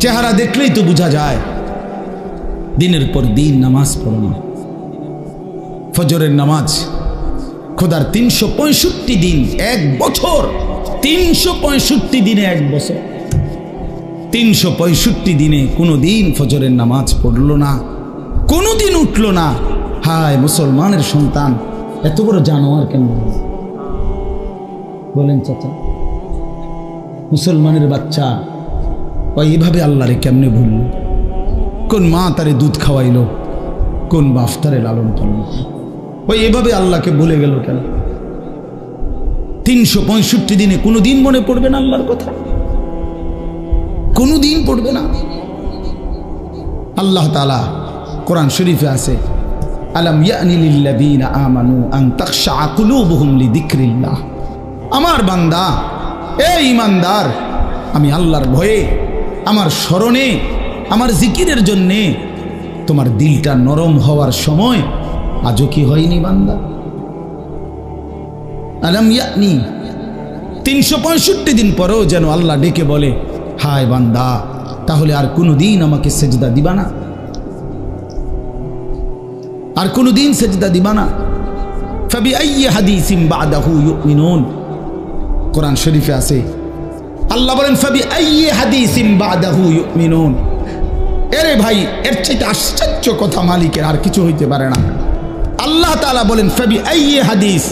চেহারা দেখলেই তো বোঝা যায় দিনের পর দিন নামাজ পড়ো না। ফজরের নামাজ খোদার 365 দিন, এক বছর, 365 দিনে এক বছর, 365 দিনে কোনো দিন ফজরের নামাজ পড়লো না, কোনো দিন উঠলো না। হায় মুসলমানের সন্তান, এত বড় জানোয়ার কেন বলেন চাচা? মুসলমানের বাচ্চা ওই এভাবে আল্লাহরে কেমনে ভুলল? কোন মা তারে দুধ খাওয়াইলো, কোন বাপ তারে লালন পালন, ওই এভাবে আল্লাহকে ভুলে গেল কেন? 365 দিনে কোনো দিন মনে পড়বে না আল্লাহর কথা? কোনো দিন পড়বে না। আল্লাহ তাআলা কোরআন শরীফে আছে, আলাম ইয়ানি লিল্লাযীনা আমানু আন তাখশা কুলুবুহুম লিযিকরিল্লাহ। আমার বান্দা, এই ঈমানদার, আমি আল্লাহর ভয়ে, আমার স্মরণে, আমার জিকিরের জন্যে তোমার দিলটা নরম হওয়ার সময় আজও কি হয়নি বান্দা? আলাম ইয়ানি, 365 দিন পরেও যেন আল্লাহ ডেকে বলে, হায় বান্দা, তাহলে আর কোনোদিন আমাকে সেজদা দিবা না? আর কোনোদিন সেজদা দিবা না? ফাবিআইয়ি হাদিসিন বাদাহু ইউমিনুন। কোরআন শরীফে আছে, আল্লাহ বলেন ফাবিআইয়ি হাদিসিন বাদাহু ইউমিনুন। এরে ভাই, এর চাইতে আশ্চর্য কথা মালিকের আর কিছু হইতে পারে না। আল্লাহ তাআলা বলেন ফাবিআইয়ি হাদিস,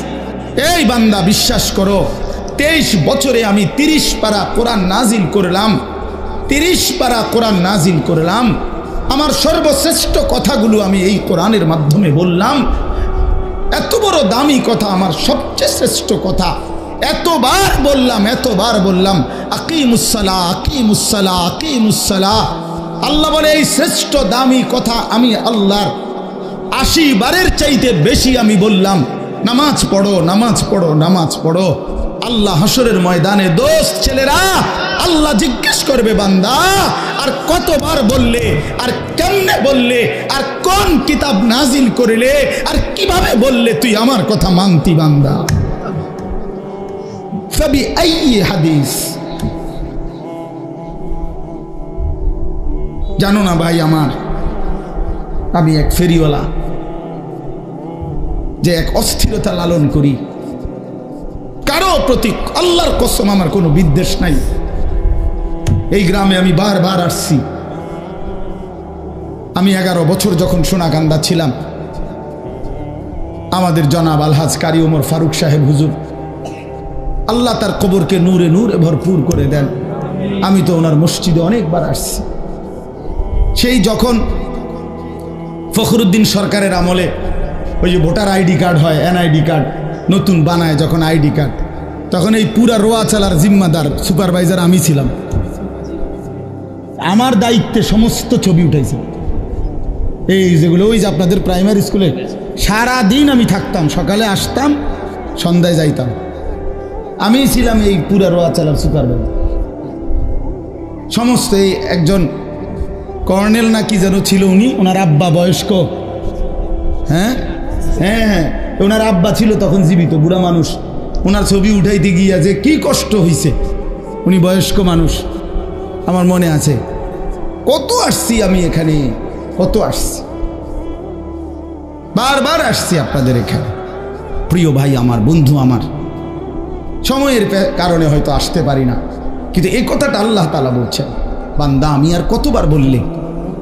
এই বান্দা বিশ্বাস করো, 23 বছরে আমি 30 পারা কোরআন নাজিল করলাম, 30 পারা কোরআন নাজিল করলাম। আমার সর্বশ্রেষ্ঠ কথাগুলো আমি এই কোরআনের মাধ্যমে বললাম। এত বড় দামি কথা, আমার সবচেয়ে শ্রেষ্ঠ কথা, এতবার বললাম, এতবার বললাম, আকিমুসসালাহ, আকিমুসসালাহ, আকিমুসসালাহ। আল্লাহ বলে এই শ্রেষ্ঠ দামি কথা আমি আল্লাহর 80 বারের চাইতে বেশি আমি বললাম, নামাজ পড়ো, নামাজ পড়ো, নামাজ পড়ো। আল্লাহ হাসরের ময়দানে, দোস্ত ছেলেরা, আল্লাহ জিজ্ঞেস করবে, বান্দা আর কতবার বললে, আর কেমনে বললে, আর কোন কিতাব নাজিল করিলে, আর কিভাবে বললে তুই আমার কথা মানতি বান্দা? ফাবিআইয়ি হাদিস। জানো না ভাই আমার, আমি এক ফেরিওয়ালা, যে এক অস্থিরতা লালন করি, কারো প্রতি আল্লাহর কসম আমার কোনো বিদ্বেষ নাই। এই গ্রামে আমি বারবার আসছি। আমি 11 বছর যখন সোনাকান্দা ছিলাম, আমাদের জনাব আলহাজ কারি ওমর ফারুক সাহেব হুজুর, আল্লাহ তার কবরকে নূরে নূরে ভরপুর করে দেন। আমি তো ওনার মসজিদে অনেকবার আসছি। সেই যখন ফখরুদ্দিন সরকারের আমলে ওই যে ভোটার আইডি কার্ড হয়, এনআইডি কার্ড নতুন বানায় যখন আইডি কার্ড, তখন এই পুরা রোয়া চালার জিম্মাদার সুপারভাইজার আমি ছিলাম। আমার দায়িত্বে সমস্ত ছবি উঠাইছে, এই যেগুলো ওই যে আপনাদের প্রাইমারি স্কুলে সারা দিন আমি থাকতাম, সকালে আসতাম, সন্ধ্যায় যাইতাম। আমি ছিলাম এই পুরা রোয়া চালার সুপারভাইজার। সমস্ত এই একজন কর্নেল না কি যেন ছিল উনি, ওনার আব্বা বয়স্ক, হ্যাঁ হ্যাঁ হ্যাঁ, ওনার আব্বা ছিল তখন জীবিত, বুড়া মানুষ। ওনার ছবি উঠাইতে গিয়া যে কি কষ্ট হইছে, উনি বয়স্ক মানুষ, আমার মনে আছে। কত আসছি আমি এখানে, কত আসছি, বারবার আসছি আপনাদের এখানে। প্রিয় ভাই আমার, বন্ধু আমার, সময়ের কারণে হয়তো আসতে পারি না, কিন্তু এই কথাটা আল্লাহ তাআলা বলছেন, বান্দা আমি আর কতবার বললে,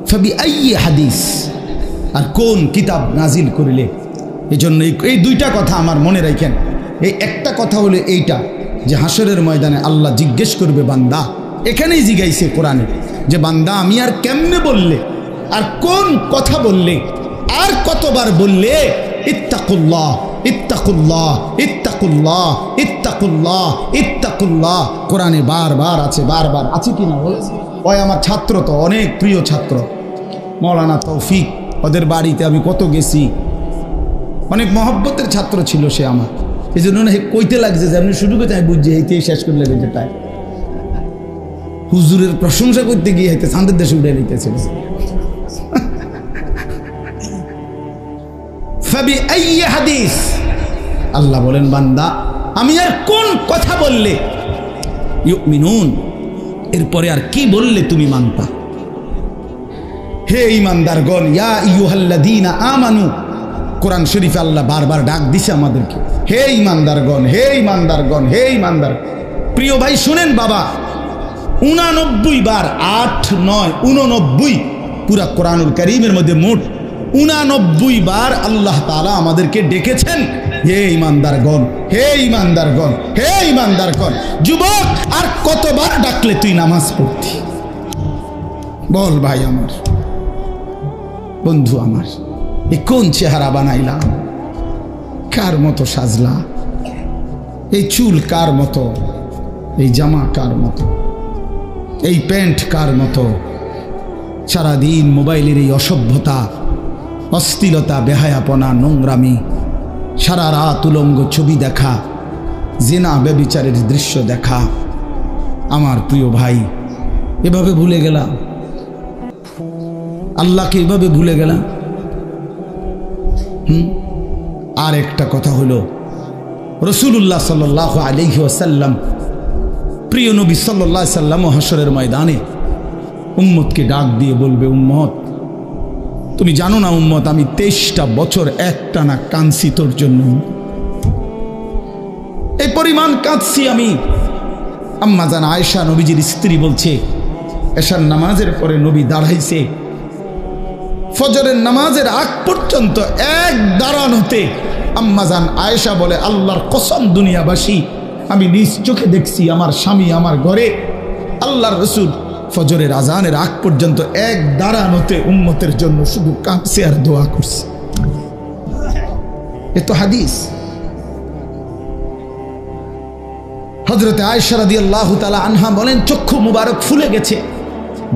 ফাবিআইয়ি হাদিস, আর কোন কিতাব নাজিল করিলে। এই জন্য এই দুইটা কথা আমার মনে রাখেন। এই একটা কথা হলো এইটা, যে হাসরের ময়দানে আল্লাহ জিজ্ঞেস করবে বান্দা, এখানেই জিজ্ঞাইছে কোরআনে, যে বান্দা আমি আর কেমনে বললে, আর কোন কথা বললে, আর কতবার বললে, ইত্তাকুল্লাহ, ইত্তাকুল্লাহ, ইত্তাকুল্লাহ, ইত্তাকুল্লাহ, ইত্তাকুল্লাহ। কোরআনে বারবার আছে, বারবার আছে কিনা বলে। ওই আমার ছাত্র তো অনেক প্রিয় ছাত্র, মৌলানা তৌফিক, ওদের বাড়িতে আমি কত গেছি, অনেক মহব্বতের ছাত্র ছিল সে আমার। এই জন্য কইতে লাগছে যে আপনি শুরু করতে, আমি বুঝছি এইতেই শেষ করে লেগে যেটাই হুজুরের প্রশংসা করতে গিয়ে হইতে চাঁদের দেশে উঠে নিতেছিল। ফাবিআইয়ি হাদিস, আল্লাহ বলেন বান্দা আমি আর কোন কথা বললে, ইউমিনুন, এরপরে আর কি বললে তুমি মানতা? হে ঈমানদারগণ, ইয়া আইয়ুহাল্লাযীনা আমানু, কোরআন শরীফে আল্লাহ বারবার ডাক দিছে আমাদেরকে, হে ঈমানদারগণ, হে ঈমানদারগণ, হে ঈমানদার। প্রিয় ভাই শুনেন বাবা, 89 বার, 8, 9, 89, পুরা কোরআনুল কারীমের মধ্যে মোট 89 বার আল্লাহ তাআলা আমাদেরকে ডেকেছেন, হে ঈমানদারগণ, হে ঈমানদারগণ, হে ঈমানদারগণ। যুবক, আর কতবার ডাকলে তুই নামাজ পড়তি? বল ভাই আমার, বন্ধু আমার, এ কোন চেহারা বানাইলাম? কার মতো সাজলা? এই চুল কার মতো? এই জামা কার মতো? এই প্যান্ট কার মতো? সারাদিন মোবাইলের এই অসভ্যতা, অশ্লীলতা, বেহায়াপনা, নোংরামি, সারা রাত উলঙ্গ ছবি দেখা, জিনা ব্যভিচারের দৃশ্য দেখা। আমার প্রিয় ভাই, এভাবে ভুলে গেলাম আল্লাহকে, এভাবে ভুলে গেলাম। আর একটা কথা হলো, রাসূলুল্লাহ সাল্লাল্লাহু আলাইহি ওয়াসাল্লাম, প্রিয় নবী সাল্লাল্লাহু আলাইহি ওয়াসাল্লাম হাশরের ময়দানে উম্মতকে ডাক দিয়ে বলবে, উম্মত তুমি জানো না উম্মত, আমি 23টা বছর একটানা কাঁদছি তোর জন্য, এই পরিমাণ কাঁদছি আমি। আম্মা জান আয়েশা নবীজির স্ত্রী বলছে, এশার নামাজের পরে নবী দাঁড়াইছে, ফজরের নামাজের আগ পর্যন্ত এক দাঁড়ানোতে আম্মা জান আয়েশা বলে, আল্লাহর কসম দুনিয়াবাসী, আমি নিজ চোখে দেখছি আমার স্বামী আমার ঘরে আল্লাহর রাসূল ফজরের আজানের আগ পর্যন্ত এক দাঁড়ানোতে উম্মতের জন্য শুধু কাঁদছে আর দোয়া করছে। এ তো হাদিস। হযরত আয়েশা রাদিয়াল্লাহু তাআলা আনহা বলেন, চক্ষু মুবারক ফুলে গেছে,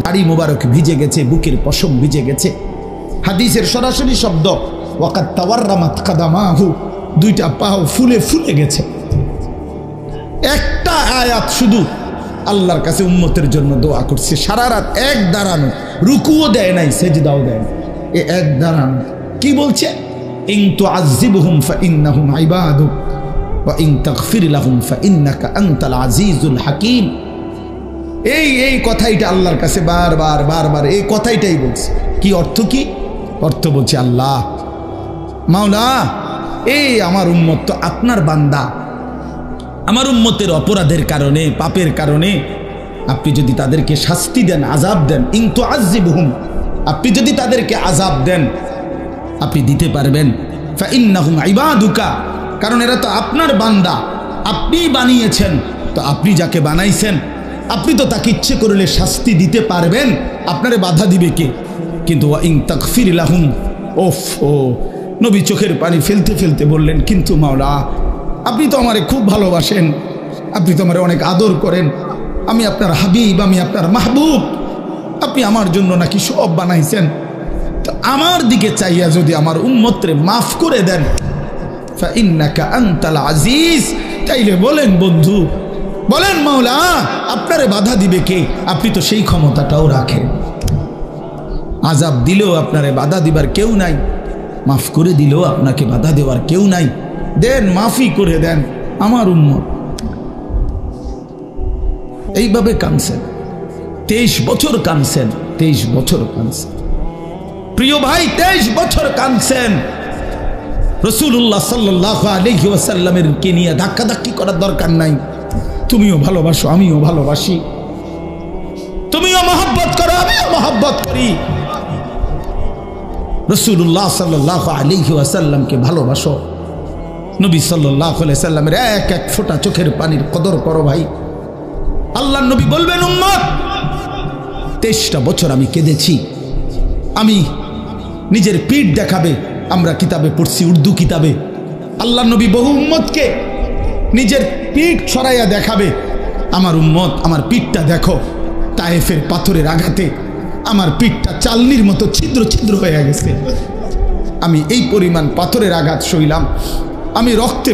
দাড়ি মুবারক ভিজে গেছে, বুকের পশম ভিজে গেছে। হাদিসের সরাসরি শব্দ, ওয়াকাত তাওয়াররামাত কাদামাহু, দুইটা পাও ফুলে ফুলে গেছে। একটা আয়াত শুধু আল্লাহর কাছে উম্মতের জন্য দোয়া করছে, সারা রাত এক দাঁড়ানো, রুকুও দেয় নাই, সেজদাও দেয় নাই, এ এক দাঁড়ানো। কি বলছে? ইন তুআযিবহুম ফাইন্নাহুম ইবাদুক ওয়া ইন তাগফির লাহুম ফাইন্নাকা আনতাল আজিজুল হাকীম। এই কথাইটা আল্লাহর কাছে বারবার বারবার এই কথাইটাই বলছে। কি অর্থ? কি অর্থ বলছে, আল্লাহ মাওলা, এই আমার উম্মত তো আপনার বান্দা, আমার উম্মতের অপরাধের কারণে, পাপের কারণে আপনি যদি তাদেরকে শাস্তি দেন, আযাব দেন, ইন তুআযিবহুম, আপনি যদি তাদেরকে আযাব দেন, আপনি দিতে পারবেন, ফাইন্নাহুম ইবাদুকা, কারণ এরা তো আপনার বান্দা, আপনি বানিয়েছেন, তো আপনি যাকে বানাইছেন আপনি তো তাকে ইচ্ছে করলে শাস্তি দিতে পারবেন, আপনারে বাধা দিবে কে? কিন্তু ওয়া ইন তাগফির লাহুম, ওফ, ও নবী চোখের পানি ফেলতে ফেলতে বললেন, কিন্তু মাওলা আপনি তো আমারে খুব ভালোবাসেন, আপনি তো আমারে অনেক আদর করেন, আমি আপনার হাবিব, আমি আপনার মাহবুব, আপনি আমার জন্য নাকি সব বানাইছেন, তো আমার দিকে চাইয়া যদি আমার উম্মতরে মাফ করে দেন, ফাইন্নাকা আনতাল আজিজ, তাইলে বলেন বন্ধু, বলেন মাওলা, আপনারে বাধা দিবে কে? আপনি তো সেই ক্ষমতাটাও রাখেন। আযাব দিলেও আপনারে বাধা দিবার কেউ নাই, মাফ করে দিলেও আপনাকে বাধা দেওয়ার কেউ নাই, দেন, মাফি করে দেন আমার উম্মত। এইভাবে কাঁদছেন, 23 বছর কাঁদছেন, 23 বছর কাঁদছেন। প্রিয় ভাই, 23 বছর কাঁদছেন। রাসূলুল্লাহ সাল্লাল্লাহু আলাইহি ওয়াসাল্লামের কে নিয়ে ধাক্কাধাক্কি করার দরকার নাই। তুমিও ভালোবাসো, আমিও ভালোবাসি, তুমিও মহব্বত করো, আমিও মহব্বত করি। রাসূলুল্লাহ সাল্লাল্লাহু আলাইহি ওয়াসাল্লামকে ভালোবাসো, নবী সাল্লাল্লাহু আলাইহি সাল্লামের এক এক ফোঁটা চোখের পানির কদর করো ভাই। আল্লাহর নবী বলবেন, উম্মত 23টা বছর আমি কেঁদেছি, আমি নিজের পিঠ দেখাবে, আমরা কিতাবে পড়ছি, উর্দু কিতাবে আল্লাহর নবী বহু উম্মতকে নিজের পিঠ ছড়াইয়া দেখাবে, আমার উম্মত আমার পিঠটা দেখো, তায়েফের পাথরের আঘাতে আমার পিঠটা চালনির মতো ছিদ্র ছিদ্র হয়ে গেছে, আমি এই পরিমাণ পাথরের আঘাত সইলাম, আমি রক্তে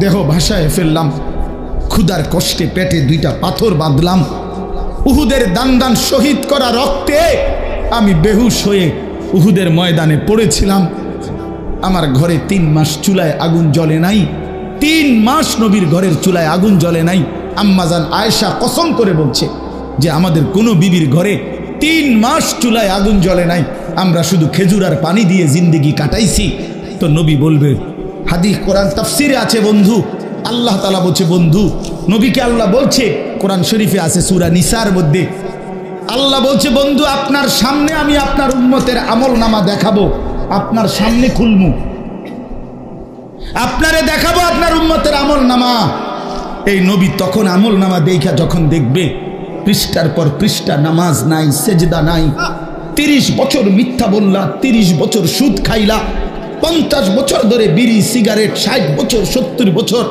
দেহ ভাসায় ফেললাম, ক্ষুধার কষ্টে পেটে 2টা পাথর বাঁধলাম, উহুদের দান দান শহীদ করা রক্তে আমি বেহুশ হয়ে উহুদের ময়দানে পড়েছিলাম, আমার ঘরে 3 মাস চুলায় আগুন জ্বলে নাই, 3 মাস নবীর ঘরের চুলায় আগুন জ্বলে নাই। আম্মা জান আয়েশা কসম করে বলছে, যে আমাদের কোনো বিবির ঘরে 3 মাস চুলায় আগুন জ্বলে নাই, আমরা শুধু খেজুর আর পানি দিয়ে জিন্দেগি কাটাইছি। তো নবী বলবে, হাদিস কোরআন তাফসিরে আছে বন্ধু, আল্লাহ তাআলা বলছে বন্ধু, নবীকে আল্লাহ বলছে, কোরআন শরীফে আছে সূরা নিসার মধ্যে আল্লাহ বলছে, বন্ধু আপনার সামনে আমি আপনার উম্মতের আমলনামা দেখাবো, আপনার সামনে খুলমু, আপনারে দেখাবো আপনার উম্মতের আমলনামা। এই নবী তখন আমলনামা দেখা যখন দেখবে পৃষ্ঠার পর পৃষ্ঠা নামাজ নাই, সেজদা নাই, 30 বছর মিথ্যা বললা, 30 বছর সুদ খাইলা, 50 বছর ধরে বিড়ি সিগারেট, 60 বছর 70 বছর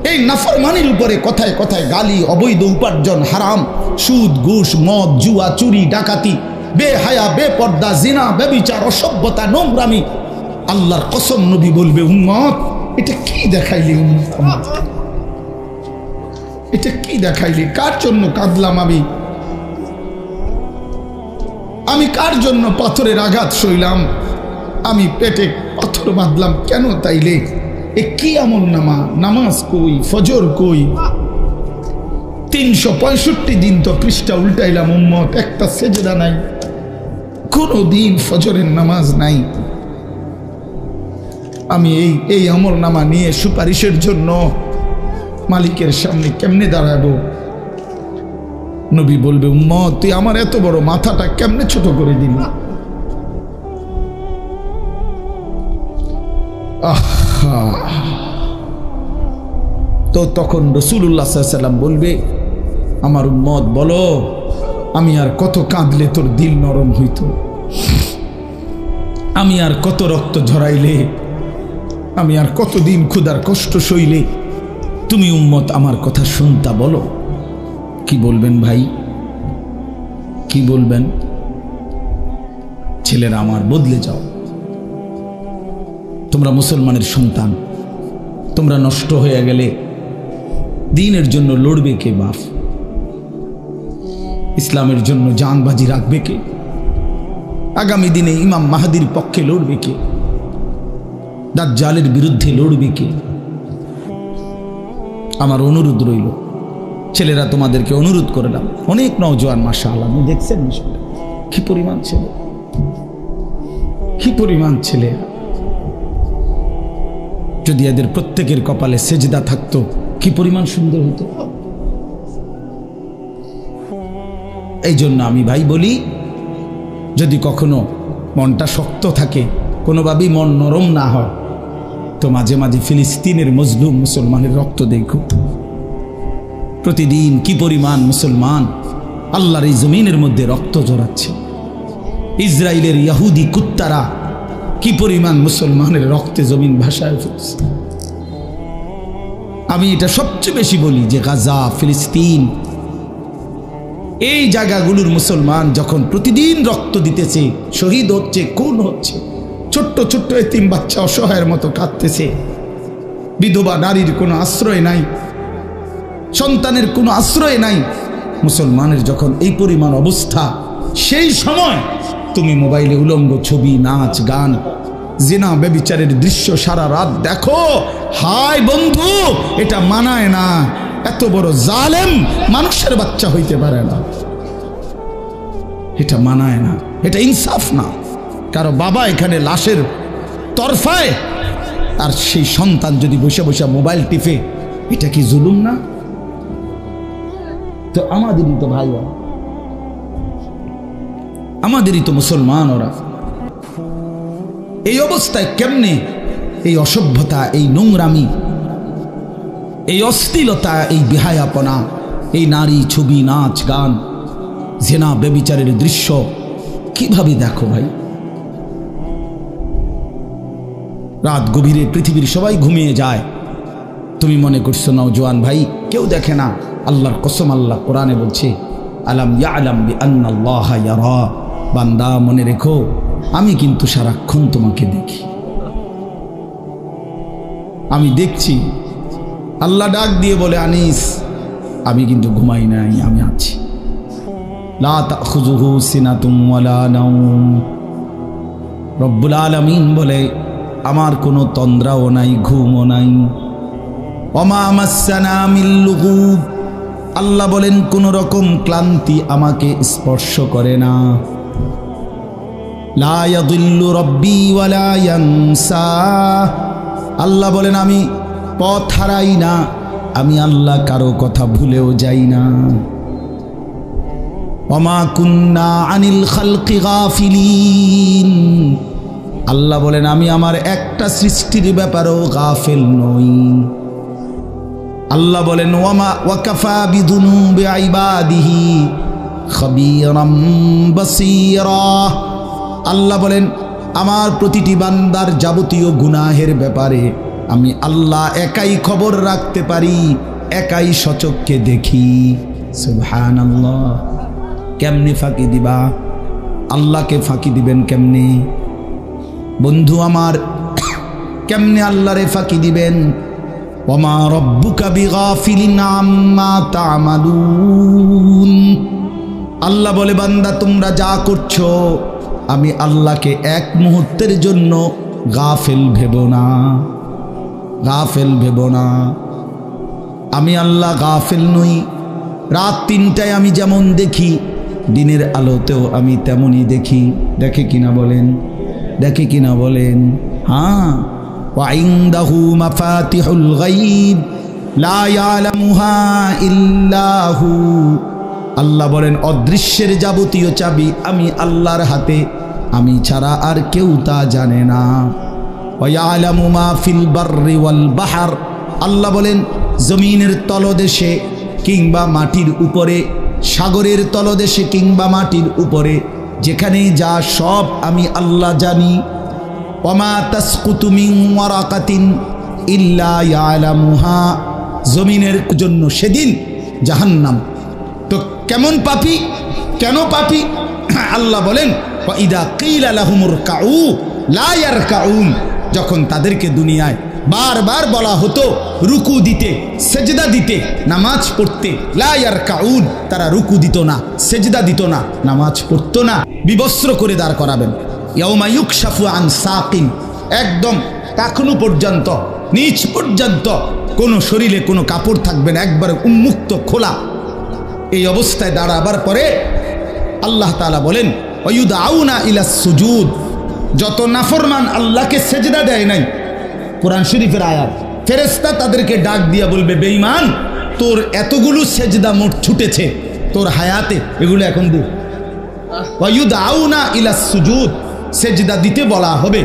এই নাফরমানির উপরে কথায় কথায় গালি, অবৈধ উপার্জন, হারাম, সুদ, ঘুষ, মদ, জুয়া, চুরি, ডাকাতি, বেহায়া, বেপর্দা, জিনা, ব্যভিচার, অসভ্যতা, নোংরামি। আল্লাহর কসম নবী বলবে, উম্মত এটা কি দেখাইলি, উম্মত এটা কি দেখাইলি, কার জন্য কাঁদলাম আমি কার জন্য পাথরের আঘাত সইলাম, আমি পেটে পাথর বাঁধলাম কেন? তাইলে এ কি আমলনামা? নামাজ কই, ফজর কই, 365 দিন তো পৃষ্ঠা উল্টাইলাম উম্মত, একটা সেজদা নাই, কোনো দিন ফজরের নামাজ নাই। আমি এই আমলনামা নিয়ে সুপারিশের জন্য মালিকের সামনে কেমনে দাঁড়াবো? নবী বলবে, উম্মত তুই আমার এত বড় মাথাটা কেমনে ছোট করে দিলি? তো তখন রাসূলুল্লাহ সাল্লাল্লাহু আলাইহি ওয়াসাল্লাম বলবে, আমার উম্মত বলো, আমি আর কত কাঁদলে তোর দিল নরম হইতো, আমি আর কত রক্ত ঝরাইলে, আমি আর কতদিন ক্ষুধার কষ্ট সইলে তুমি উম্মত আমার কথা শুনতা? বলো কি বলবেন ভাই, কি বলবেন? ছেলেরা আমার, বদলে যাও, তোমরা মুসলমানের সন্তান, তোমরা নষ্ট হয়ে গেলে দ্বীনের জন্য লড়বে কে বাপ? ইসলামের জন্য জানবাজি রাখবে কে? আগামী দিনে ইমাম মাহদির পক্ষে লড়বে কে? দাজ্জালের বিরুদ্ধে লড়বে কে? আমার অনুরোধ রইল, ছেলেরা তোমাদেরকে অনুরোধ করলাম, অনেক নওজোয়ান মাশাআল্লাহ, আপনি দেখছেন কি পরিমাণ ছেলে, কি পরিমাণ ছেলে। যদি এদের প্রত্যেকের কপালে সেজদা থাকতো কি পরিমাণ সুন্দর হতো। এই জন্য আমি ভাই বলি, যদি কখনো মনটা শক্ত থাকে, কোনোভাবেই মন নরম না হয়, তো মাঝে মাঝে ফিলিস্তিনের মজলুম মুসলমানের রক্ত দেখো। প্রতিদিন কি পরিমাণ মুসলমান আল্লাহর এই জমিনের মধ্যে রক্ত ঝরাচ্ছে। ইসরায়েলের ইহুদি কুত্তারা কি পরিমাণ মুসলমানের রক্তে জমিন ভাসায় ফেলছে। আমি এটা সবচেয়ে বেশি বলি যে গাজা, ফিলিস্তিন, এই জায়গাগুলোর মুসলমান যখন প্রতিদিন রক্ত দিতেছে, শহীদ হচ্ছে, খুন হচ্ছে, ছোট্ট ছোট্ট এতিম বাচ্চা অসহায়ের মতো কাঁদতেছে, বিধবা নারীর কোনো আশ্রয় নাই, সন্তানের কোনো আশ্রয় নাই, মুসলমানের যখন এই পরিমাণ অবস্থা, সেই সময় তুমি মোবাইলে উলঙ্গ ছবি, নাচ, গান, জিনা, ব্যভিচারের দৃশ্য সারা রাত দেখো, হায় বন্ধু, এটা মানায় না। এত বড় জালেম মানুষের বাচ্চা হইতে পারে না, এটা মানায় না, এটা ইনসাফ না। কারো বাবা এখানে লাশের তরফায়, আর সেই সন্তান যদি বসে বসে মোবাইল টিপে, এটা কি জুলুম না? তো আমাদেরই তো ভাই, আমাদেরই তো মুসলমান ওরা। এই অবস্থায় কেমনে এই অসভ্যতা, এই নোংরামি, এই অশ্লীলতা, এই বেহায়াপনা, এই নারী, ছবি, নাচ, গান, জেনা, ব্যভিচারের দৃশ্য কিভাবে দেখো ভাই? রাত গভীরে পৃথিবীর সবাই ঘুমিয়ে যায়, তুমি মনে করছো নওজোয়ান ভাই কেউ দেখে না? আল্লাহর কসম, আল্লাহ কোরআনে বলছে, আলাম ইয়ালাম বিআন্নাল্লাহা ইয়ারা, বান্দা মনে রেখো আমি কিন্তু সারাক্ষণ তোমাকে দেখি, আমি দেখছি। আল্লাহ ডাক দিয়ে বলে, আনিস আমি কিন্তু ঘুমাই নাই, আমি আছি। লা তাখুযুহু সিনাতুম ওয়ালা নাওম, রব্বুল আলামিন বলে আমার কোনো তন্দ্রাও নাই, ঘুমও নাই। ওমা মাসসানা মিন লুগুব, আল্লাহ বলেন কোন রকম ক্লান্তি আমাকে স্পর্শ করে না। লা ইয়াদিল্লু রাব্বি ওয়ালা ইয়ানসা, আল্লাহ বলেন আমি পথ হারাই না, আমি আল্লাহ কারো কথা ভুলেও যাই না। ওমা কুন্না আনিল খালকি গাফিলিন, আল্লাহ বলেন আমি আমার একটা সৃষ্টির ব্যাপারেও গাফিল নই। আল্লাহ বলেন ওয়ামা ওয়াকাফা বিযুনুবি ইবাদিহি খাবীরাম বাসীরা, আল্লাহ বলেন আমার প্রতিটি বান্দার যাবতীয় গুনাহের ব্যাপারে আমি আল্লাহ একাই খবর রাখতে পারি, একাই সচক্ষে দেখি। সুবহানাল্লাহ। কেমনে ফাঁকি দিবা? আল্লাহকে ফাঁকি দিবেন কেমনে? বন্ধু আমার, কেমনে আল্লাহরে ফাঁকি দিবেন? ওমা রব্বুকা বিগাফিলিন আম্মা তা'মালুন, আল্লাহ বলে বান্দা তোমরা যা করছো আমি আল্লাহকে এক মুহূর্তের জন্য গাফেল ভেবো না, গাফেল ভেবো না। আমি আল্লাহ গাফেল নই। রাত ৩টায় আমি যেমন দেখি দিনের আলোতেও আমি তেমনই দেখি। দেখে কিনা বলেন? দেখে কিনা বলেন? হ্যাঁ। ওয়া ইনদাহু মাফাতিহুল গায়ব লা ইয়ালামুহা ইল্লা হু, আল্লাহ বলেন অদৃশ্যের যাবতীয় চাবি আমি আল্লাহর হাতে, আমি ছাড়া আর কেউ তা জানে না। ওয়া ইয়ালামু মা ফিল বাররি ওয়াল বাহর, আল্লাহ বলেন জমিনের তলদেশে কিংবা মাটির উপরে, সাগরের তলদেশে কিংবা মাটির উপরে, যেখানেই যা সব আমি আল্লাহ জানি। ওমা তাসকুতু মিন ওয়ারাকাতিন ইল্লা ইয়ালামুহা, জমিনের জন্য সেদিন জাহান্নাম। তো কেমন পাপী, কেন পাপী? আল্লাহ বলেন ওয়াইদা কিলা লাহুমুর কাউ লা ইয়ারকাউন, যখন তাদেরকে দুনিয়ায় বারবার বলা হতো রুকু দিতে, সেজদা দিতে, নামাজ পড়তে, লা ইয়ারকাউন, তারা রুকু দিত না, সেজদা দিত না, নামাজ পড়তো না, বিবস্ত্র করে দাঁড় করাবেন। ইয়াউমা ইউকশাফু আন সাকিন, একদম টাকনু পর্যন্ত, নিচ পর্যন্ত কোনো শরীরে কোনো কাপড় থাকবে না, একবার উন্মুক্ত খোলা। এই অবস্থায় দাঁড়াবার পরে আল্লাহ তাআলা বলেন ওয়ায়ুদআউনা ইলাস সুজুদ, যত নাফরমান আল্লাহকে সেজদা দেয় নাই, কোরআন শরীফের আয়াত, ফেরেশতা তাদেরকে ডাক দিয়া বলবে বেঈমান তোর এতগুলো সেজদা মোট ছুটেছে তোর হায়াতে, এগুলো এখন দে। ওয়ায়ুদআউনা ইলাস সুজুদ, সেজদা দিতে বলা হবে।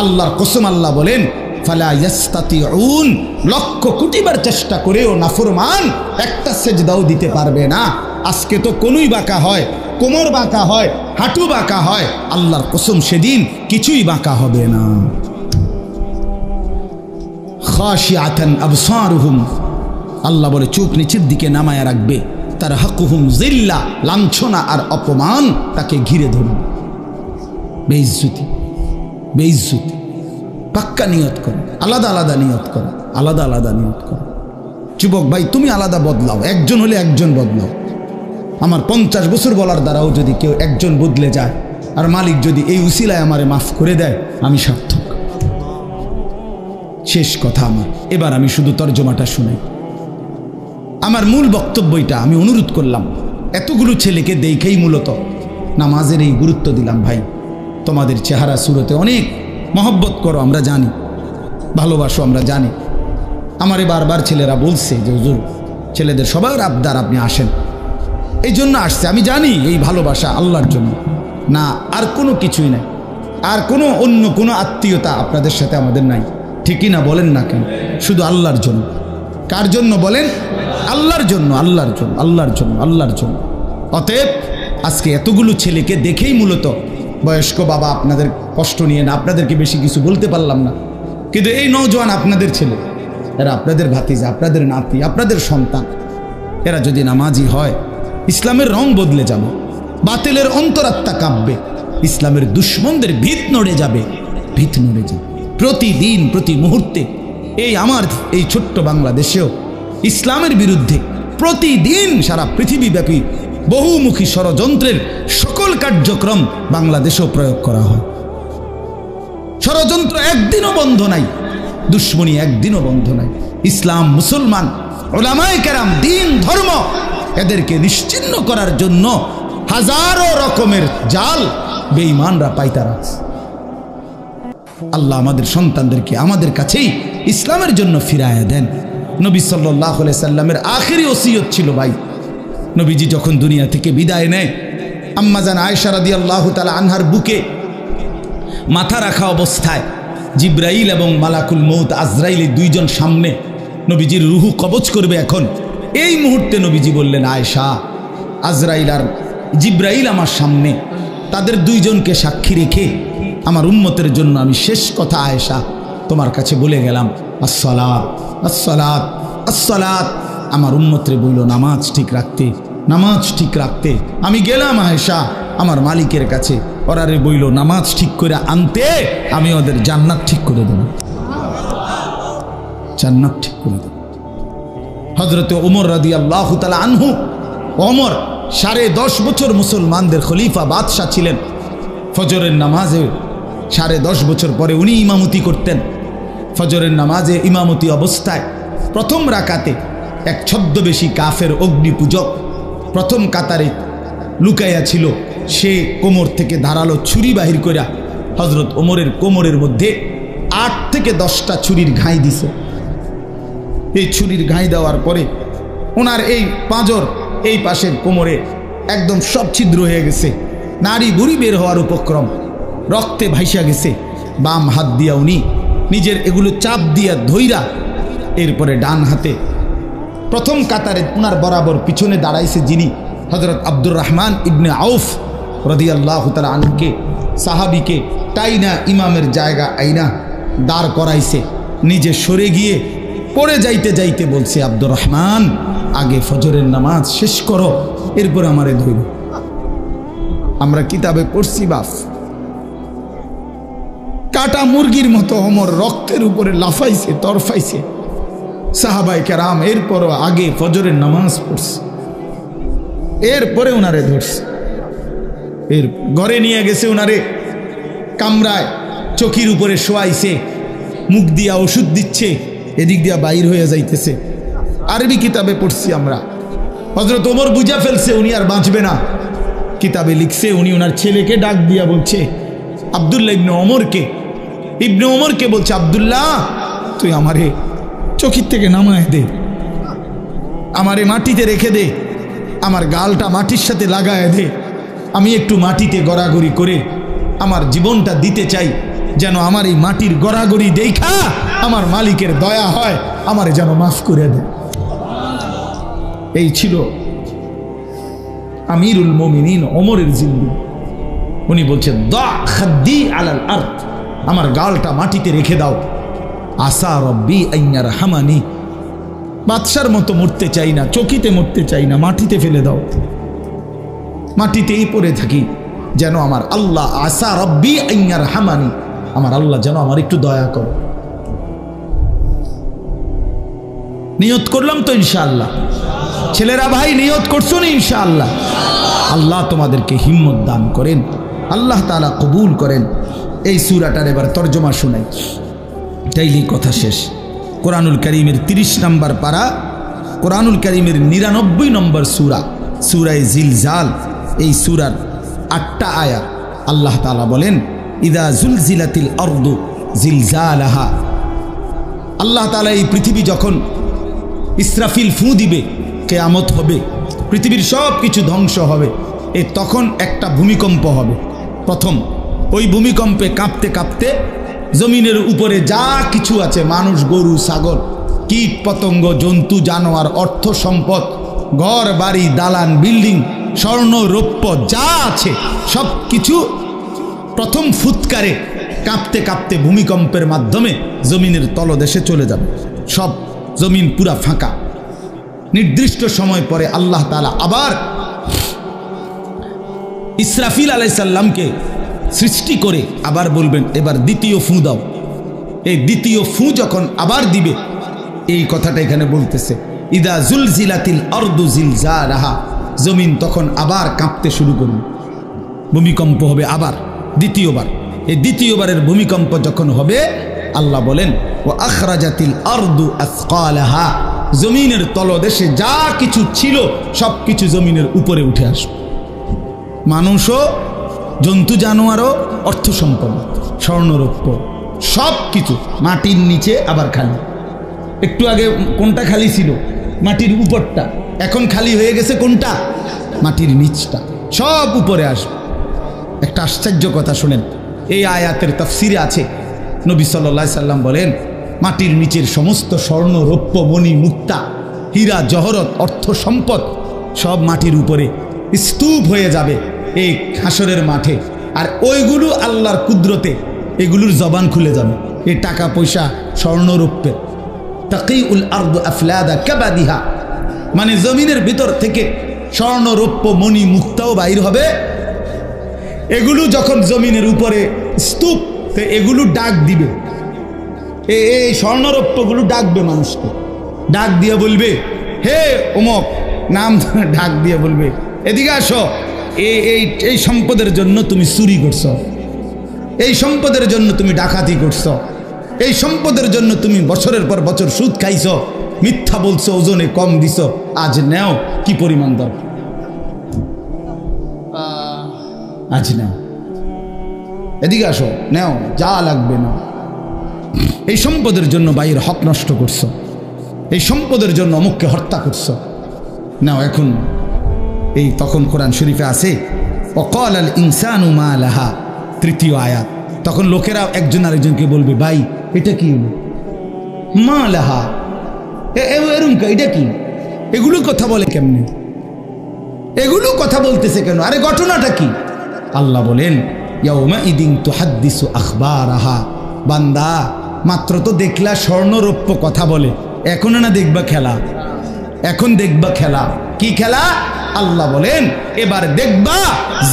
আল্লাহর কসম আল্লাহ বলেন ফালা ইয়াস্তাতিউন, লক্ষ কোটিবার চেষ্টা করেও নাফরমান একটা সেজদাও দিতে পারবে না। আজকে তো কোনই বাঁকা হয়, কোমর বাঁকা হয়, হাঁটু বাঁকা হয়, আল্লাহর কসম সেদিন কিছুই বাঁকা হবে না। খাশিআতান আবসারুহুম, আল্লাহ বলে চোখ নিচের দিকে নামায়া রাখবে। তারহাকুহুম যিল্লা, লাঞ্ছনা আর অপমান তাকে ঘিরে ধরবে। বেইজ্জতি, বেইজ্জতি। পাক্কা নিয়ত করো, আলাদা আলাদা নিয়ত করো, আলাদা আলাদা নিয়ত করো। যুবক ভাই তুমি আলাদা বদলাও, একজন হলে একজন বদলাও। আমার 50 বছর বলার দ্বারাও যদি কেউ একজন বদলে যায়, আর মালিক যদি এই উসিলায় আমারে মাফ করে দেয়, আমি সার্থক। শেষ কথা আমার, এবার আমি শুধু তর্জমাটা শুনাই। আমার মূল বক্তব্যটা আমি অনুরোধ করলাম, এতগুলো ছেলেকে দেখেই মূলত নামাজের এই গুরুত্ব দিলাম। ভাই তোমাদের চেহারা সুরতে অনেক মহব্বত করো, আমরা জানি, ভালোবাসো, আমরা জানি। আমারে বারবার ছেলেরা বলছে যে হুজুর ছেলেদের সবার আবদার আপনি আসেন, এই জন্য আসছে। আমি জানি এই ভালোবাসা আল্লাহর জন্য না, আর কোনো কিছুই নাই, আর কোনো অন্য কোনো আত্মীয়তা আপনাদের সাথে আমাদের নাই, ঠিকই না? বলেন না কেন? শুধু আল্লাহর জন্য। কার জন্য বলেন? আল্লাহর জন্য, আল্লাহর জন্য, আল্লাহর জন্য, আল্লাহর জন্য। অতএব আজকে এতগুলো ছেলেকে দেখেই মূলত বয়স্ক বাবা আপনাদের কষ্ট নিয়ে না, আপনাদেরকে বেশি কিছু বলতে পারলাম না, কিন্তু এই নওজোয়ান আপনাদের ছেলে, এরা আপনাদের ভাতিজা, আপনাদের নাতি, আপনাদের সন্তান। এরা যদি নামাজি হয় ইসলামের রং বদলে যাবে, বাতিলের অন্তরাত্মা কাঁপবে, ইসলামের দুশ্মনদের ভিত নড়ে যাবে, ভিত নড়ে যাবে। প্রতিদিন প্রতি মুহূর্তে এই আমার এই ছোট্ট বাংলাদেশেও ইসলামের বিরুদ্ধে প্রতিদিন সারা পৃথিবীব্যাপী বহুমুখী ষড়যন্ত্রের সকল কার্যক্রম বাংলাদেশেও প্রয়োগ করা হয়। ষড়যন্ত্র একদিনও বন্ধ নাই, দুশ্মনী একদিনও বন্ধ নাই। ইসলাম মুসলমান উলামায়ে কেরাম, দিন ধর্ম এদেরকে নিশ্চিহ্ন করার জন্য হাজারো রকমের জাল বেঈমানরা পাইতা রাখছে। আল্লাহ আমাদের সন্তানদেরকে আমাদের কাছেই ইসলামের জন্য ফিরায়া দেন। নবী সাল্লাল্লাহু আলাইহি সাল্লামের আখেরি ওসিয়ত ছিল ভাই, নবীজি যখন দুনিয়া থেকে বিদায় নেয়, আম্মাজান আয়েশা রাদিয়াল্লাহু তাআলা আনহার বুকে মাথা রাখা অবস্থায় জিব্রাইল এবং মালাকুল মউত আজরাইল দুইজন সামনে, নবীজির রুহু কবজ করবে এখন। এই মুহূর্তে নবীজি বললেন, আয়েশা, আজরাইল আর জিব্রাইল আমার সামনে, তাদের দুইজনকে সাক্ষী রেখে আমার উম্মতের জন্য আমি শেষ কথা আয়েশা তোমার কাছে বলে গেলাম, আসসালাত আসসালাত আসসালাত। আমার উম্মতরে বলল নামাজ ঠিক রাখতে, নামাজ ঠিক রাখতে। আমি গেলাম আয়েশা আমার মালিকের কাছে, ওরারে বইল নামাজ ঠিক করে আনতে, আমি ওদের জান্নাত ঠিক করে দেব, জান্নাত ঠিক করে দেব। হযরতে ওমর রাদিয়াল্লাহু তাআলা আনহু, ওমর 10.5 বছর মুসলমানদের খলিফা বাদশাহ ছিলেন। ফজরের নামাজে 10.5 বছর পরে উনি ইমামতি করতেন। ফজরের নামাজে ইমামতি অবস্থায় প্রথম রাকাতে এক ছদ্মবেশী কাফের অগ্নিপূজক প্রথম কাতারে লুকাইয়া ছিল, সে কোমর থেকে ধারালো ছুরি বাহির কইরা হযরত ওমরের কোমরের মধ্যে 8 থেকে 10টা ছুরির ঘাই দিছে। এই ছুরির ঘাই দেওয়ার পরে ওনার এই পাঁজর এই পাশের কোমরে একদম সব ছিদ্র হয়ে গেছে, নাড়ি বুড়ি বের হওয়ার উপক্রম, রক্তে ভাইসা গেছে। বাম হাত দিয়া উনি নিজের এগুলো চাপ দিয়া ধইরা এরপরে ডান হাতে প্রথম কাতারে ওনার বরাবর পিছনে দাঁড়াইছে যিনি, হযরত আব্দুর রহমান ইবনে আউফ রাদিয়াল্লাহু তাআলা আনহুকে, সাহাবীকে টাইনা ইমামের জায়গা আইনা দাঁড় করাইছে। নিজে সরে গিয়ে পড়ে যাইতে যাইতে বলছে, আব্দুর রহমান, আগে ফজরের নামাজ শেষ করো, এরপর আমারে ধইল। আমরা কিতাবে পড়ছি বাপ, কাটা মুরগির মতো ওমর রক্তের উপরে লাফাইছে, তরফাইছে। সাহাবায়ে কেরাম এরপরও আগে ফজরের নামাজ পড়ছে, এরপরে উনারে ধরছে। এর ঘরে নিয়ে গেছে, উনারে কামরায় চকির উপরে শোয়াইছে, মুখ দিয়া ওষুধ দিচ্ছে, এদিক দিয়া বাইর হয়ে যাইতেছে। আরবি কিতাবে পড়ছি আমরা, হযরত ওমর বুঝা ফেলছে উনি আর বাঁচবে না। কিতাবে লিখছে উনি ওনার ছেলেকে ডাক দিয়া বলছে, আব্দুল্লাহ ইবনে ওমরকে বলছে, আব্দুল্লাহ, তুই আমারে চকির থেকে নামায় দে, আমারে মাটিতে রেখে দে, আমার গালটা মাটির সাথে লাগায় দে, আমি একটু মাটিতে গড়াগড়ি করে আমার জীবনটা দিতে চাই, যেন আমার এই মাটির গড়াগড়ি দেখা আমার মালিকের দয়া হয়, আমারে যেন মাফ করে দেয়। এই ছিল আমিরুল মুমিনিন ওমরের জিন্দেগি। উনি বলছে, দা খাদ্দি আলাল আরদ, আমার গালটা মাটিতে রেখে দাও, আসা রব্বি আইয়ার হামানি, বাদশার মতো মরতে চাই না, চকিতে মরতে চাই না, মাটিতে ফেলে দাও, মাটিতেই পড়ে থাকি, যেন আমার আল্লাহ, আসা রব্বি আইয়ার হামানি, আমার আল্লাহ যেন আমার একটু দয়া করো। নিয়ত করলাম তো ইনশাআল্লাহ, ছেলেরা ভাই নিয়ত করছো না ইনশাআল্লাহ? আল্লাহ তোমাদেরকে হিম্মত দান করেন, আল্লাহ তাআলা কবুল করেন। এই সূরাটার এবার তরজমা শুনাই, তাইলে কথা শেষ। কোরআনুল কারীমের 30 নম্বর পারা, কোরআনুল কারীমের 99 নম্বর সূরা, সূরা জিলজাল। এই সূরার 8টা আয়াত। আল্লাহ তাআলা বলেন, ইদা জুলজিলাতিল আরদু জিলজালাহা। আল্লাহ তাআলা এই পৃথিবী যখন ইসরাফিল ফু দিবে, কিয়ামত হবে, পৃথিবীর সব কিছু ধ্বংস হবে, তখন একটা ভূমিকম্প হবে। প্রথম ওই ভূমিকম্পে কাঁপতে কাঁপতে জমিনের উপরে যা কিছু আছে, মানুষ, গরু, ছাগল, কীট পতঙ্গ, জন্তু, জানোয়ার, অর্থ সম্পদ, ঘর বাড়ি, দালান, বিল্ডিং, স্বর্ণ রৌপ্য যা আছে সব কিছু প্রথম ফুৎকারে কাঁপতে কাঁপতে ভূমিকম্পের মাধ্যমে জমিনের তলদেশে চলে যাবে। সব জমিন পুরা ফাঁকা। নির্দিষ্ট সময় পরে আল্লাহ তাআলা আবার ইসরাফিল আলাইহিস সালামকে সৃষ্টি করে আবার বলবেন, এবার দ্বিতীয় ফু দাও। এই দ্বিতীয় ফু যখন আবার দিবে, এই কথাটা এখানে বলতেছে, ইদা জুলজিলাতিল আরদু জিলজালাহা, জমিন তখন আবার কাঁপতে শুরু করবে, ভূমিকম্প হবে আবার দ্বিতীয়বার। এই দ্বিতীয়বারের ভূমিকম্প যখন হবে, আল্লাহ বলেন, ওয়া আখরাজাতিল আরদু আসকালাহা, জমিনের তলদেশে যা কিছু ছিল সব কিছু জমিনের উপরে উঠে আসবে। মানুষও, জন্তু জানোয়ারও, অর্থ সম্পদ, স্বর্ণরৌপ্য সব কিছু মাটির নিচে আবার খালি। একটু আগে কোনটা খালি ছিল? মাটির উপরটা। এখন খালি হয়ে গেছে কোনটা? মাটির নিচটা। সব উপরে আসবে। একটা আশ্চর্য কথা শুনেন, এই আয়াতের তাফসিরে আছে, নবী সাল্লাল্লাহু আলাইহি সাল্লাম বলেন, মাটির নিচের সমস্ত স্বর্ণ, রৌপ্য, মণি, মুক্তা, হীরা, জহরত, অর্থ সম্পদ সব মাটির উপরে স্তূপ হয়ে যাবে এই হাসরের মাঠে। আর ওইগুলো আল্লাহর কুদরতে এগুলোর জবান খুলে যাবে। এই টাকা পয়সা, স্বর্ণ, রৌপ্যের তাকিউল আরদু আফলাদা কাবাদিহা, মানে জমিনের ভিতর থেকে স্বর্ণ, রৌপ্য, মণি, মুক্তাও বাইর হবে। এগুলো যখন জমিনের উপরে স্তূপ, তো এগুলো ডাক দিবে, এই স্বর্ণরৌপ্যগুলো ডাকবে মানুষকে, ডাক দিয়ে বলবে, হে অমুক, নাম ডাক দিয়ে বলবে, এদিকে আসো, এই সম্পদের জন্য তুমি চুরি করছো, এই সম্পদের জন্য তুমি ডাকাতি করছো, এই সম্পদের জন্য তুমি বছরের পর বছর সুদ খাইছো, মিথ্যা বলছো, ওজনে কম দিছো, আজ নেও কি পরিমাণ দরকার, আজ নাও, এদিকে আসো, নেও যা লাগবে নাও। এই সম্পদের জন্য ভাইয়ের হক নষ্ট করছো, এই সম্পদের জন্য অমুককে হত্যা করছো, নাও এখন। এই তখন কোরআন শরীফে আছে, ওয়াকাল আল ইনসানু মা লাহা, তৃতীয় আয়াত। তখন লোকেরা একজন আরেকজনকে বলবে, ভাই এটা কি হলো? মা লাহা, এরকম এটা কি? এগুলো কথা বলে কেমনে? এগুলো কথা বলতেছে কেন? আরে ঘটনাটা কি? আল্লাহ বলেন, ইয়াউমাইদিন তুহাদ্দিসু আখবারাহা, বান্দা মাত্র তো দেখলা স্বর্ণরৌপ্য কথা বলে, এখন না দেখবা খেলা, এখন দেখবা খেলা। কি খেলা? আল্লাহ বলেন, এবার দেখবা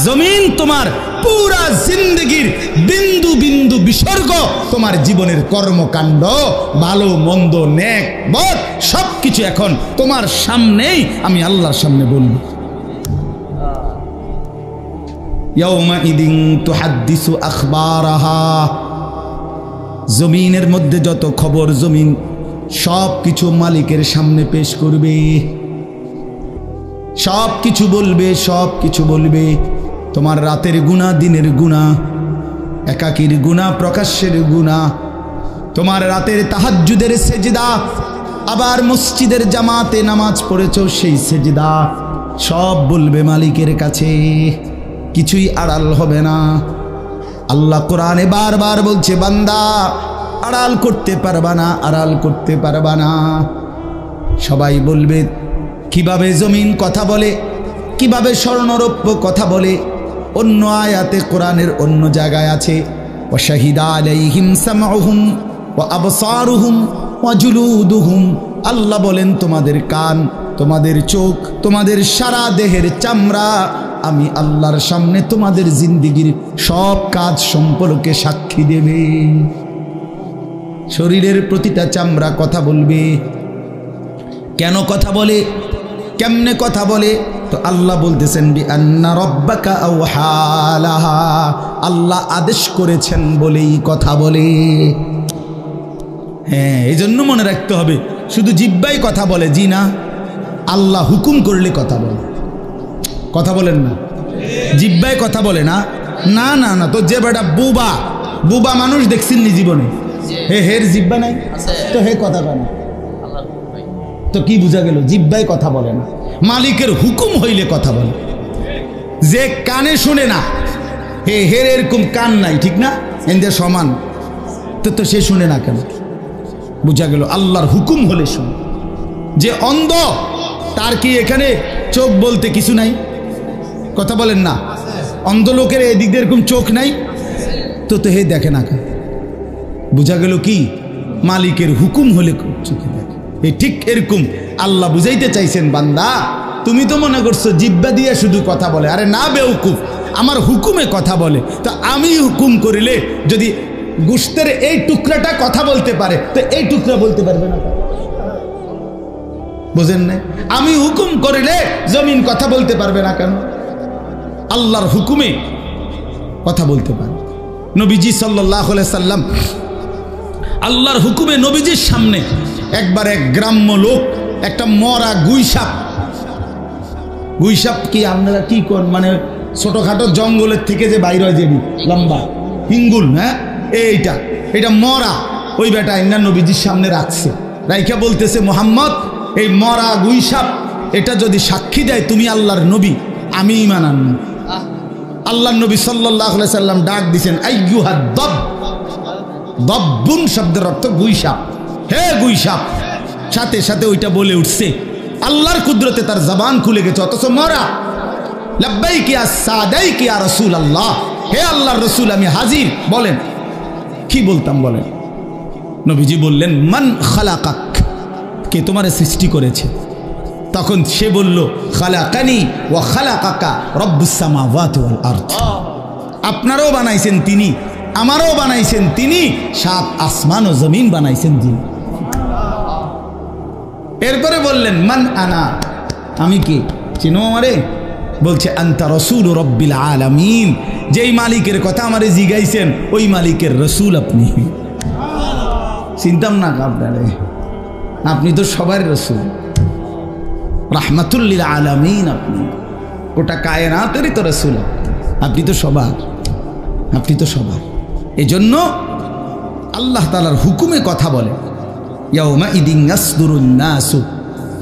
জমিন তোমার পুরা জিন্দগির বিন্দু বিন্দু বিসর্গ, তোমার জীবনের কর্মকাণ্ড, ভালো মন্দ, নেক বদ, সবকিছু এখন তোমার সামনেই আমি আল্লাহর সামনে বলবো। ইয়াউমাইদিন তুহাদ্দিসু আখবারাহা, জমিনের মধ্যে যত খবর, জমিন সব কিছু মালিকের সামনে পেশ করবে, সব কিছু বলবে, সব কিছু বলবে। তোমার রাতের গুনাহ, দিনের গুনাহ, একাকীর গুনাহ, প্রকাশ্যের গুনাহ, তোমার রাতের তাহাজ্জুদের সেজদা, আবার মসজিদের জামাতে নামাজ পড়েছো সেই সেজদা, সব বলবে মালিকের কাছে, কিছুই আড়াল হবে না। আল্লাহ কোরআনে বারবার বলছে, বান্দা আড়াল করতে পারবা না, আড়াল করতে পারবা না। সবাই বলবে কিভাবে জমিন কথা বলে, কিভাবে স্বর্ণরৌপ্য কথা বলে। অন্য আয়াতে কোরআনের অন্য জায়গায় আছে, ওয়াশাহিদা আলাইহিম সামউহুম ওয়া আবসারুহুম ওয়া জুলুদুহুম, আল্লাহ বলেন তোমাদের কান, তোমাদের চোখ, তোমাদের সারা দেহের চামড়া আমি আল্লাহর সামনে তোমাদের জিন্দেগির সব কাজ সম্পর্কে সাক্ষী দেবে। শরীরের প্রতিটা চামড়া কথা বলবে। কেন কথা বলে, কেমনে কথা বলে? তো আল্লাহ বলতেছেন, বিআন্না রাব্বাকা আওহা লাহা, আল্লাহ আদেশ করেছেন বলেই কথা বলে। হ্যাঁ, এই জন্য মনে রাখতে হবে, শুধু জিহ্বাই কথা বলে জি না, আল্লাহ হুকুম করলে কথা বলে। কথা বলেন না, জিহ্বায় কথা বলে না, না না না। তো যে বেটা বুবা, বুবা মানুষ দেখছেন নি জীবনে? হের জিহ্বা নাই তো হে কথা বলে, তো কি বুঝা গেল? জিহ্বায় কথা বলে না, মালিকের হুকুম হইলে কথা বলে। যে কানে শুনে না, হের এরকম কান নাই, ঠিক না? এদের সমান, তো সে শুনে না কেন? বুঝা গেল আল্লাহর হুকুম হলে শুনে। যে অন্ধ, তার কি এখানে চোখ বলতে কিছু নাই? কথা বলেন না, অন্ধ লোকের এদিক দিয়ে এরকম চোখ নাই, তো হে দেখে না কেন? বুঝা গেল কি? মালিকের হুকুম হলে চোখে দেখে। এই ঠিক এরকম আল্লাহ বুঝাইতে চাইছেন, বান্দা তুমি তো মনে করছো জিহ্বা দিয়ে শুধু কথা বলে, আরে না বেউকুফ, আমার হুকুমে কথা বলে। তো আমি হুকুম করিলে যদি গোশতের এই টুকরাটা কথা বলতে পারে, তো এই টুকরা বলতে পারবে না? বুঝেন না? আমি হুকুম করিলে জমিন কথা বলতে পারবে না কেন? আল্লাহর হুকুমে কথা বলতে পারে। নবীজি সাল্লাল্লাহু আলাইহি সাল্লাম আল্লাহর হুকুমে নবীজির সামনে একবার এক গ্রাম্য লোক একটা মরা গুইসাপ। গুইসাপ কি আপনারা কি করেন, মানে ছোটখাটো জঙ্গলের থেকে যে বাইর হয়, যে লম্বা হিঙ্গুল, হ্যাঁ এইটা, এটা মরা। ওই বেটা ইন্না নবীজির সামনে রাখছে, রাইখা বলতেছে, মোহাম্মদ এই মরা গুইসাপ এটা যদি সাক্ষী দেয় তুমি আল্লাহর নবী, আমি ঈমান আনবো। আল্লাহর নবী সাল্লাল্লাহু আলাইহি সাল্লাম ডাক দিছেন, আইয়ুহাদ দব। দব্বুন শব্দের অর্থ গুইসাপ, হে গুইসাপ। সাথে সাথে ওইটা বলে উঠছে, আল্লাহর কুদরতে তার জবান খুলে গেছে, অথচ মরা। লাব্বাইক ইয়া সাদাইক ইয়া রাসূলুল্লাহ, হে আল্লাহর রাসূল আমি হাজির, বলেন কি বলতাম বলেন। নবীজি বললেন, মান খালাকাক, কে তোমারে সৃষ্টি করেছে? তখন সে বলল, খালাকানি ওয়া খালাকাকা রব্বুস সামাওয়াতি ওয়াল আরদ। আপনারও বানাইছেন তিনি, আমারও বানাইছেন তিনি, সাত আসমান ও জমিন বানাইছেন তিনি। এরপরে বললেন, মান আনা, আমি কি চিনো আমারে? বলছে, আনতা রাসূল রব্বিল আলামিন, যেই মালিকের কথা আমারে জিগাইছেন ওই মালিকের রসুল আপনি। চিনতাম না আপনারে, আপনি তো সবার রসুল, রাহমাতুল লিল আলামিন, আপনি গোটা কায়নাতেরই তো রসুল, আপনি তো সবার, আপনি তো সবার। এই জন্য আল্লাহ তাআলার হুকুমে কথা বলে, ইয়াউমা ইদিন ইয়াসদুরুন নাসু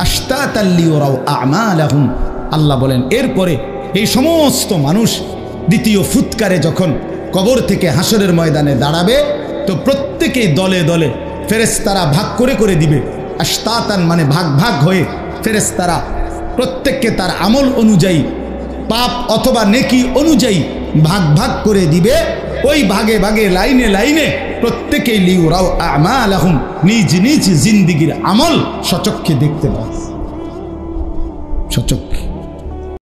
আশতাতাল লিয়ারাউ আমালাহুম। আল্লাহ বলেন, এরপরে এই সমস্ত মানুষ দ্বিতীয় ফুৎকারে যখন কবর থেকে হাসরের ময়দানে দাঁড়াবে, তো প্রত্যেকেই দলে দলে ফেরেশতারা ভাগ করে করে দিবে। আশতাতান মানে ভাগ ভাগ হয়ে ফেরেশতারা প্রত্যেককে তার আমল অনুযায়ী, পাপ অথবা নেকি অনুযায়ী ভাগ ভাগ করে দিবে। ওই ভাগে ভাগে লাইনে লাইনে প্রত্যেকেই লিউরাও আমালাহুম, নিজ নিজ জিন্দিগির আমল সচক্ষে দেখতে পাবে, সচক্ষে।